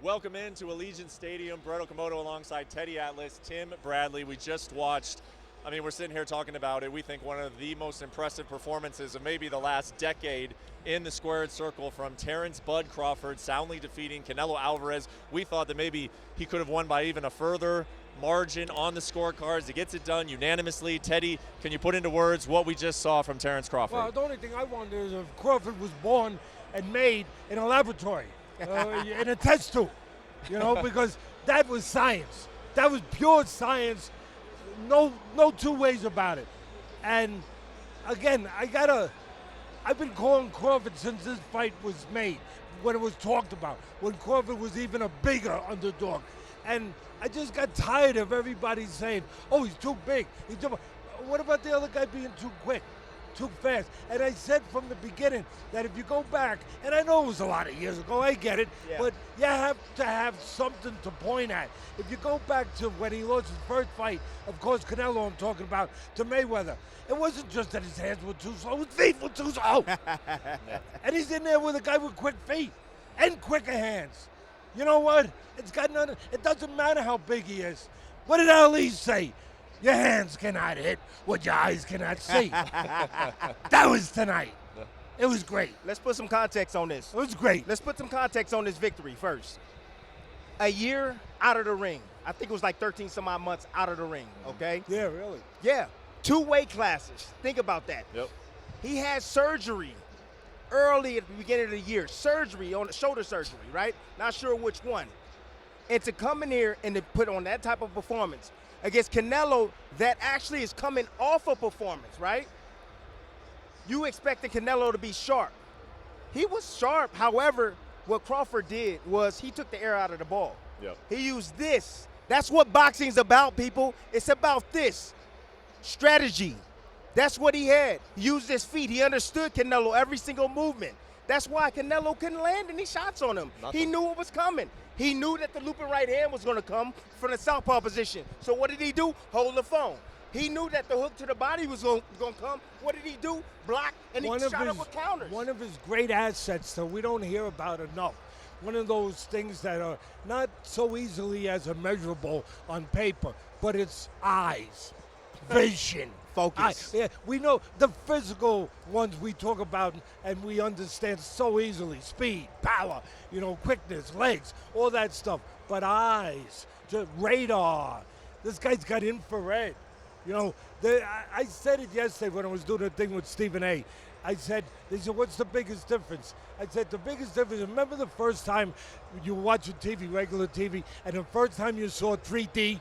Welcome into Allegiant Stadium. Brett Okamoto alongside Teddy Atlas, Tim Bradley. We just watched, we're sitting here talking about it. We think one of the most impressive performances of maybe the last decade in the squared circle from Terence "Bud" Crawford, soundly defeating Canelo Alvarez. We thought that maybe he could have won by even a further margin on the scorecards. He gets it done unanimously. Teddy, can you put into words what we just saw from Terence Crawford? Well, the only thing I wonder is if Crawford was born and made in a laboratory, in a test tube, because that was science. That was pure science. No two ways about it. And again, I've been calling Crawford since this fight was made, when it was talked about, when Crawford was even a bigger underdog. And I just got tired of everybody saying, oh, he's too big. What about the other guy being too quick, too fast? And I said from the beginning that if you go back, and I know it was a lot of years ago, I get it, but you have to have something to point at. If you go back to when he lost his first fight, of course, Canelo I'm talking about, to Mayweather, it wasn't just that his hands were too slow, his feet were too slow. And he's in there with a guy with quick feet and quicker hands. You know what? It doesn't matter how big he is. What did Ali say? Your hands cannot hit what your eyes cannot see. That was tonight. It was great. Let's put some context on this. It was great. Let's put some context on this victory first. A year out of the ring. I think it was like 13 some odd months out of the ring, okay? Yeah, really. Yeah. 2 weight classes. Think about that. Yep. He had surgery early at the beginning of the year. Surgery, on shoulder surgery, right? Not sure which one. And to come in here and to put on that type of performance against Canelo that actually is coming off a performance, right? You expected Canelo to be sharp. He was sharp. However, what Crawford did was he took the air out of the ball. Yep. He used this. That's what boxing's about, people. It's about this. Strategy. That's what he had. He used his feet. He understood Canelo every single movement. That's why Canelo couldn't land any shots on him. He knew what was coming. He knew that the looping right hand was going to come from the southpaw position. So what did he do? Hold the phone. He knew that the hook to the body was going to come. What did he do? Block, and he shot up with counters. One of his great assets that we don't hear about enough. One of those things that are not so easily as immeasurable on paper, but it's eyes, vision. Focus. We know the physical ones we talk about and we understand so easily. Speed, power, quickness, legs, all that stuff. But eyes, just radar. This guy's got infrared. I said it yesterday when I was doing a thing with Stephen A. They said, what's the biggest difference? I said, the biggest difference, remember the first time you were watching TV, regular TV, and the first time you saw 3D?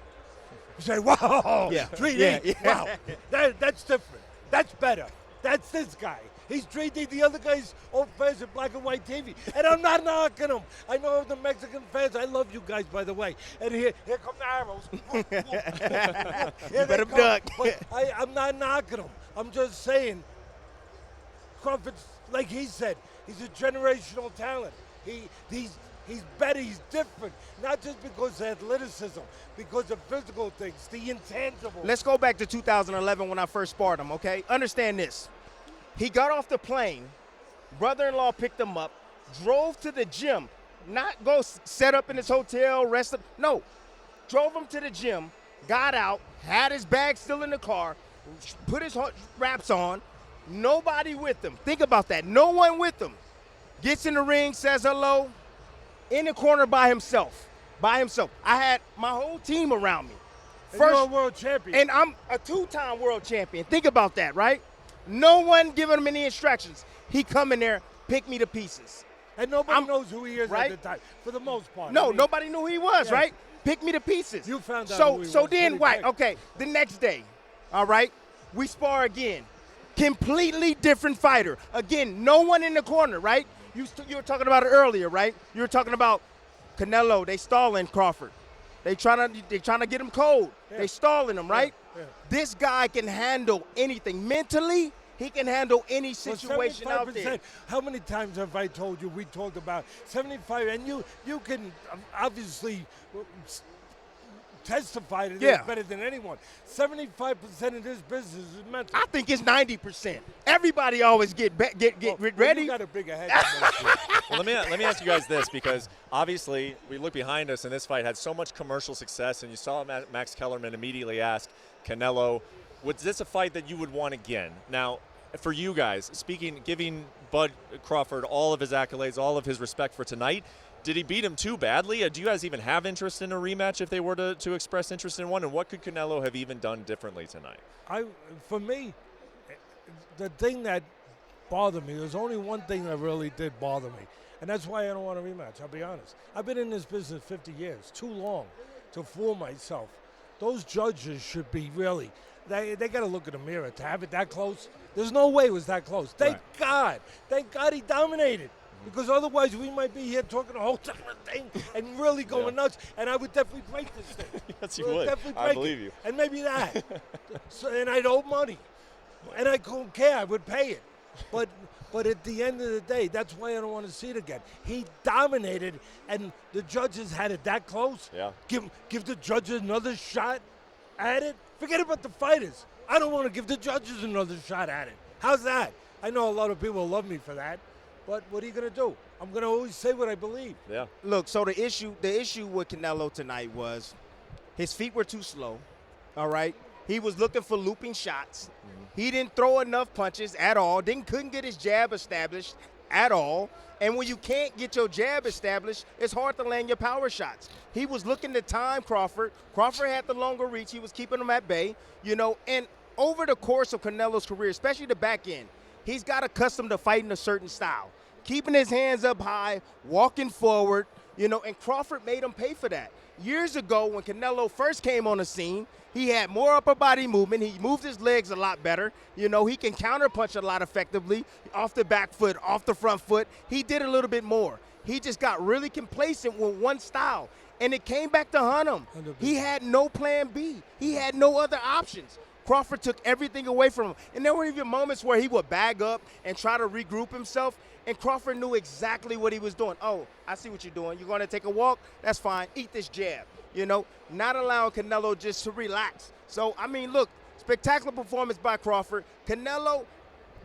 You say, whoa, 3D, wow, that's different. That's better. That's this guy. He's 3D. The other guy's old-fashioned black and white TV. And I'm not knocking him. I know the Mexican fans. I love you guys, by the way. And here come the arrows. You better duck. But I'm not knocking him. I'm just saying, Crawford's, like he said, he's a generational talent. He's better, he's different, not just because of athleticism, because of physical things, the intangible. Let's go back to 2011 when I first sparred him, okay? Understand this. He got off the plane, brother-in-law picked him up, drove to the gym, not go set up in his hotel, rest up. No, drove him to the gym, got out, had his bag still in the car, put his wraps on, nobody with him. Think about that, no one with him. Gets in the ring, says hello, in the corner by himself. I had my whole team around me. And you're a world champion. And I'm a 2-time world champion. Think about that, right? No one giving him any instructions. He come in there, pick me to pieces. And nobody knows who he is right? at the time, for the most part. No, nobody knew who he was, right? Pick me to pieces. You found out who he So was then, pretty quick. okay, the next day, all right, we spar again. Completely different fighter. Again, no one in the corner, right? You were talking about it earlier, right? You were talking about Canelo. They stalling Crawford. They trying to get him cold. Yeah. They stalling him, right? Yeah. This guy can handle anything. Mentally, he can handle any situation out there. How many times have I told you we talked about 75? And you can obviously testify to this Yeah. better than anyone. 75% of this business is mental. I think it's 90%. Everybody always get ready. You got a bigger head than most people. Well, let me ask you guys this, because obviously we look behind us and this fight had so much commercial success, and you saw Max Kellerman immediately ask Canelo, was this a fight that you would want again? Now, for you guys, giving Bud Crawford all of his accolades, all of his respect for tonight, did he beat him too badly? Do you guys even have interest in a rematch if they were to express interest in one? And what could Canelo have even done differently tonight? For me, the thing that bothered me, there's only one thing that really did bother me, and that's why I don't want a rematch, I'll be honest. I've been in this business 50 years, too long to fool myself. Those judges should be really, they got to look in the mirror to have it that close. There's no way it was that close. Thank God he dominated. Because otherwise we might be here talking a whole different thing and really going nuts. And I would definitely break this thing. Yes, you would. I believe you. And maybe that. And I'd owe money. And I couldn't care. I would pay it. But at the end of the day, that's why I don't want to see it again. He dominated, and the judges had it that close. Yeah. Give the judges another shot at it. Forget about the fighters. I don't want to give the judges another shot at it. How's that? I know a lot of people love me for that. But what are you going to do? I'm going to always say what I believe. Yeah. Look, so the issue with Canelo tonight was his feet were too slow, all right? He was looking for looping shots. He didn't throw enough punches at all. Couldn't get his jab established at all. And when you can't get your jab established, it's hard to land your power shots. He was looking to time Crawford. Crawford had the longer reach. He was keeping him at bay, And over the course of Canelo's career, especially the back end, he's got accustomed to fighting a certain style, keeping his hands up high, walking forward, and Crawford made him pay for that. Years ago, when Canelo first came on the scene, he had more upper body movement. He moved his legs a lot better. He can counterpunch a lot effectively, off the back foot, off the front foot. He did a little bit more. He just got really complacent with one style, and it came back to hunt him. 100%. He had no plan B. He had no other options. Crawford took everything away from him. And there were even moments where he would bag up and try to regroup himself, and Crawford knew exactly what he was doing. Oh, I see what you're doing. You're going to take a walk? That's fine. Eat this jab. Not allowing Canelo just to relax. So, look, spectacular performance by Crawford. Canelo,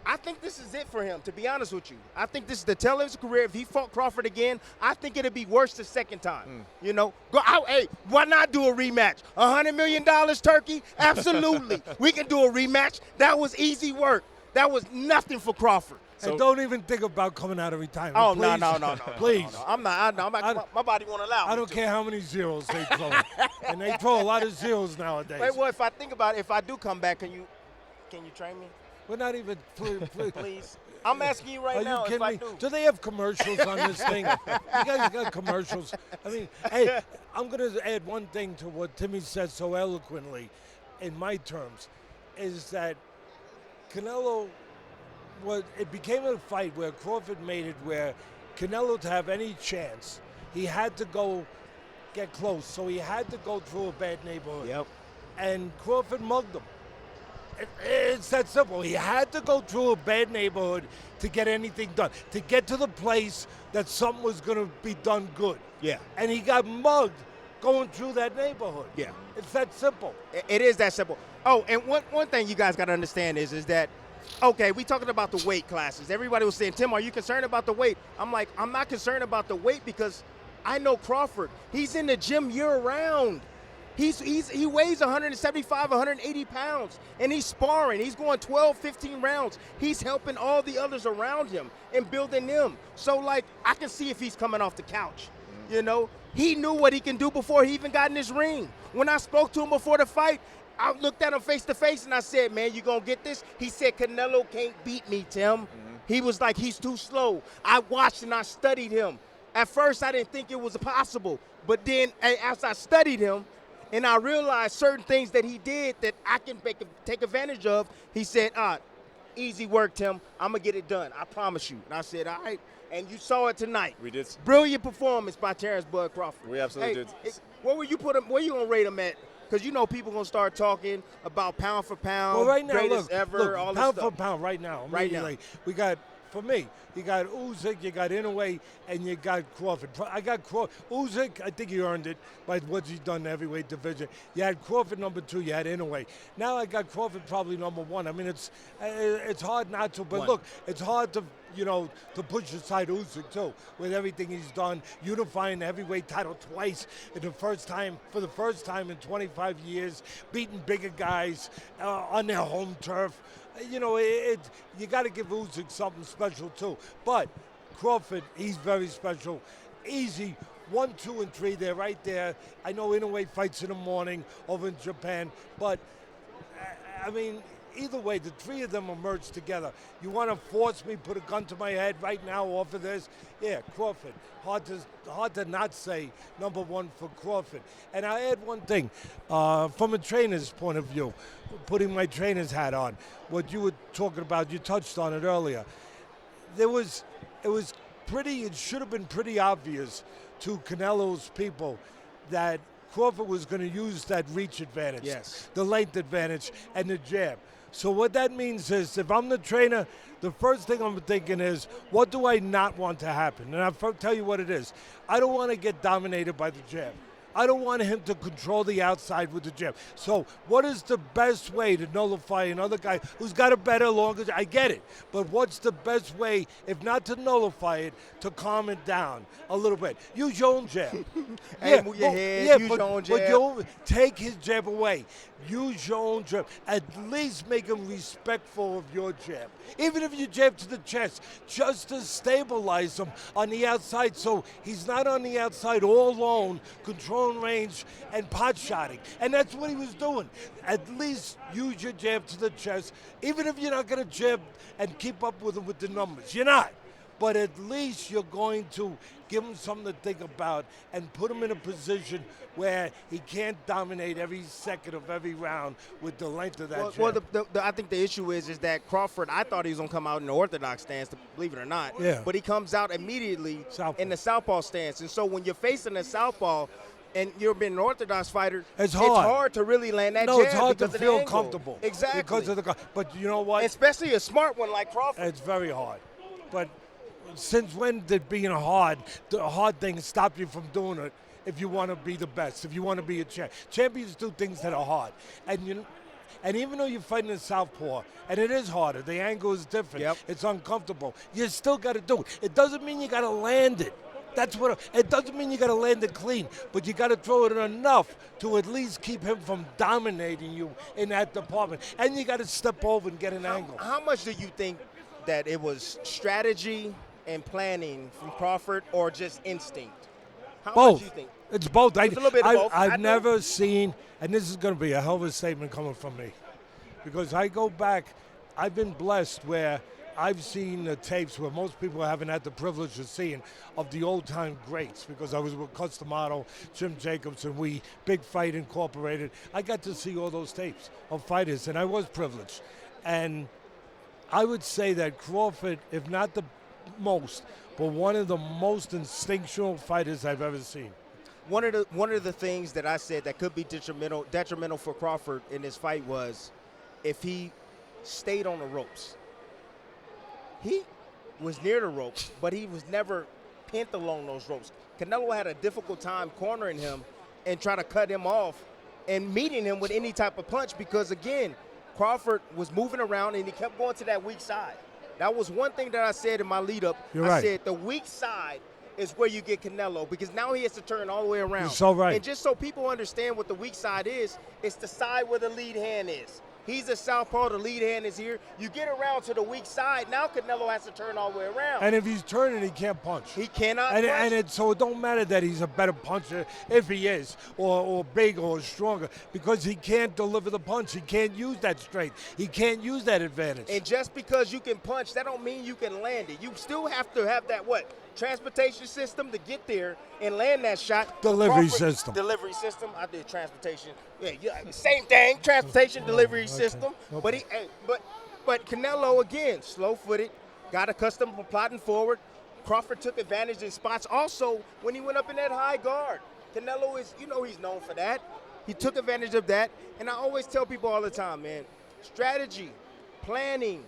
I think this is it for him, to be honest with you. I think this is the tail of his career. If he fought Crawford again, I think it'd be worse the second time. Go out. Hey, why not do a rematch? $100 million, Turkey? Absolutely. We can do a rematch. That was easy work. That was nothing for Crawford. And don't even think about coming out of retirement. Oh, please. no. Please. No. I'm not. My body won't allow me I don't to. care how many zeros they throw. And they throw a lot of zeros nowadays. Wait, well, if I think about it, if I do come back, can you train me? We're not even, Please. I'm asking you right now Are you if I kidding me? do. Do they have commercials on this thing? You guys got commercials. Hey, I'm going to add one thing to what Timmy said so eloquently in my terms, is that Canelo, it became a fight where Crawford made it where Canelo, to have any chance, he had to go get close. So he had to go through a bad neighborhood. Yep. And Crawford mugged him. It's that simple. He had to go through a bad neighborhood to get anything done, to get to the place that something was going to be done good. Yeah. And he got mugged going through that neighborhood. Yeah. It's that simple. It is that simple. Oh, and one thing you guys got to understand is that, okay, we talking about the weight classes. Everybody was saying, Tim, are you concerned about the weight? I'm like, I'm not concerned about the weight because I know Crawford. He's in the gym year-round. He weighs 175, 180 pounds, and he's sparring. He's going 12, 15 rounds. He's helping all the others around him and building them. So, I can see if he's coming off the couch. He knew what he can do before he even got in this ring. When I spoke to him before the fight, I looked at him face to face and I said, man, you going to get this? He said, Canelo can't beat me, Tim. He was like, he's too slow. I watched and I studied him. At first, I didn't think it was possible. But then as I studied him, and I realized certain things that he did that I can take advantage of, he said, easy work, Tim. I'm going to get it done. I promise you. And I said, all right. And you saw it tonight. We did. Brilliant performance by Terence Bud Crawford. We absolutely did. Where you going to rate him at? Because people going to start talking about pound for pound, Well, right now, greatest look, ever, all this pound stuff. for pound right now. Right now. We got for me, you got Usyk, you got Inoue, and you got Crawford. I got Crawford. Usyk, I think he earned it by what he's done in the heavyweight division. You had Crawford number 2, you had Inoue. Now I got Crawford probably number 1. I mean, it's hard not to, but look, it's hard to, to push aside Usyk too, with everything he's done, unifying the heavyweight title twice for the first time in 25 years, beating bigger guys on their home turf. You got to give Usyk something special too. But Crawford, he's very special. Easy. 1, 2, and 3, they're right there. I know Inoue fights in the morning over in Japan, but I mean, either way, the 3 of them emerge together. You want to force me, put a gun to my head right now off of this? Yeah, Crawford. Hard to not say number 1 for Crawford. And I add one thing, from a trainer's point of view, putting my trainer's hat on, what you were talking about, you touched on it earlier. It should have been pretty obvious to Canelo's people that Crawford was going to use that reach advantage, the length advantage, and the jab. So what that means is, if I'm the trainer, the first thing I'm thinking is, what do I not want to happen? And I'll tell you what it is. I don't want to get dominated by the jab. I don't want him to control the outside with the jab. So what is the best way to nullify another guy who's got a better, longer, I get it. But what's the best way, if not to nullify it, to calm it down a little bit? Use your own jab. Move your head, use your own jab. But take his jab away. Use your own jab. At least make him respectful of your jab. Even if you jab to the chest, just to stabilize him on the outside so he's not on the outside all alone, controlling range and pot-shotting. And that's what he was doing. At least use your jab to the chest, even if you're not going to jab and keep up with him with the numbers. You're not. But at least you're going to give him something to think about and put him in a position where he can't dominate every second of every round with the length of that jab. Well, I think the issue is that Crawford, I thought he was going to come out in the orthodox stance, believe it or not. Yeah. But he comes out immediately Southpaw. in the southpaw stance. And so when you're facing a southpaw and you're being an orthodox fighter, it's hard to really land that jab. No, it's hard to because of feel the angle. comfortable. Exactly. Because of but you know what? Especially a smart one like Crawford. It's very hard. But since when did being the hard thing stop you from doing it if you want to be the best, if you want to be a champ? Champions do things that are hard. And even though you're fighting a southpaw, and it is harder, the angle is different, it's uncomfortable, you still got to do it. It doesn't mean you got to land it. It doesn't mean you got to land it clean, but you got to throw it enough to at least keep him from dominating you in that department. And you got to step over and get an angle. How much do you think that it was strategy and planning from Crawford, or just instinct? How both. much do you think? It's both. It's a little bit of both. I've never seen, and this is going to be a hell of a statement coming from me, because I go back, I've been blessed where I've seen the tapes where most people haven't had the privilege of seeing of the old-time greats, because I was with Customato, Jim Jacobson, we Big Fight Incorporated. I got to see all those tapes of fighters, and I was privileged. And I would say that Crawford, if not the most, but one of the most instinctual fighters I've ever seen. One of the things that I said that could be detrimental for Crawford in this fight was if he stayed on the ropes. He was near the ropes, but he was never pinned along those ropes. Canelo had a difficult time cornering him and trying to cut him off and meeting him with any type of punch because, again, Crawford was moving around and he kept going to that weak side. That was one thing that I said in my lead-up. I said the weak side is where you get Canelo, because now he has to turn all the way around. You're so right. And just so people understand what the weak side is, it's the side where the lead hand is. He's a southpaw, the lead hand is here. You get around to the weak side, now Canelo has to turn all the way around. And if he's turning, he can't punch. He cannot punch. So it don't matter that he's a better puncher, if he is, or big or stronger, because he can't deliver the punch. He can't use that strength. He can't use that advantage. And just because you can punch, that don't mean you can land it. You still have to have that, transportation system to get there and land that shot. Delivery system. Delivery system. I did transportation. Yeah, same thing. Transportation, delivery system. Okay. But Canelo, again, slow-footed, got accustomed to plotting forward. Crawford took advantage in spots also when he went up in that high guard. Canelo is, he's known for that. He took advantage of that. And I always tell people all the time, man, strategy, planning,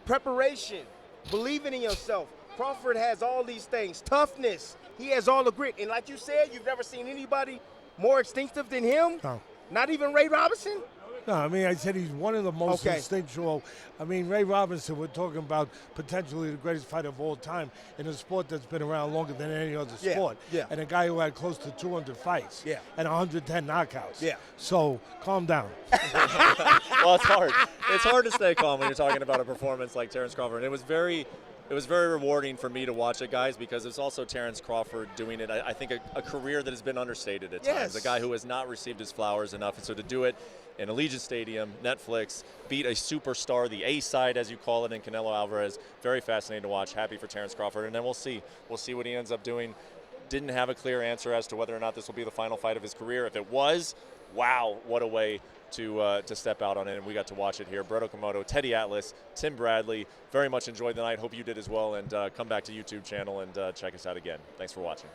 preparation, believing in yourself. Crawford has all these things. Toughness. He has all the grit. And like you said, you've never seen anybody more instinctive than him. No. Not even Ray Robinson. No, I mean, I said he's one of the most instinctual. I mean, Ray Robinson, we're talking about potentially the greatest fighter of all time in a sport that's been around longer than any other sport. Yeah. And a guy who had close to 200 fights. Yeah. And 110 knockouts. Yeah. So, calm down. Well, it's hard. It's hard to stay calm when you're talking about a performance like Terence Crawford. And it was very rewarding for me to watch it, guys, because it's also Terence Crawford doing it. I think a career that has been understated at times. A guy who has not received his flowers enough. And so to do it in Allegiant Stadium, Netflix, beat a superstar, the A side, as you call it, in Canelo Alvarez. Very fascinating to watch. Happy for Terence Crawford. And then we'll see what he ends up doing. Didn't have a clear answer as to whether or not this will be the final fight of his career. If it was, wow, what a way to step out on it, and we got to watch it here. Brett Okamoto, Teddy Atlas, Tim Bradley. Very much enjoyed the night. Hope you did as well, and come back to YouTube channel and check us out again. Thanks for watching.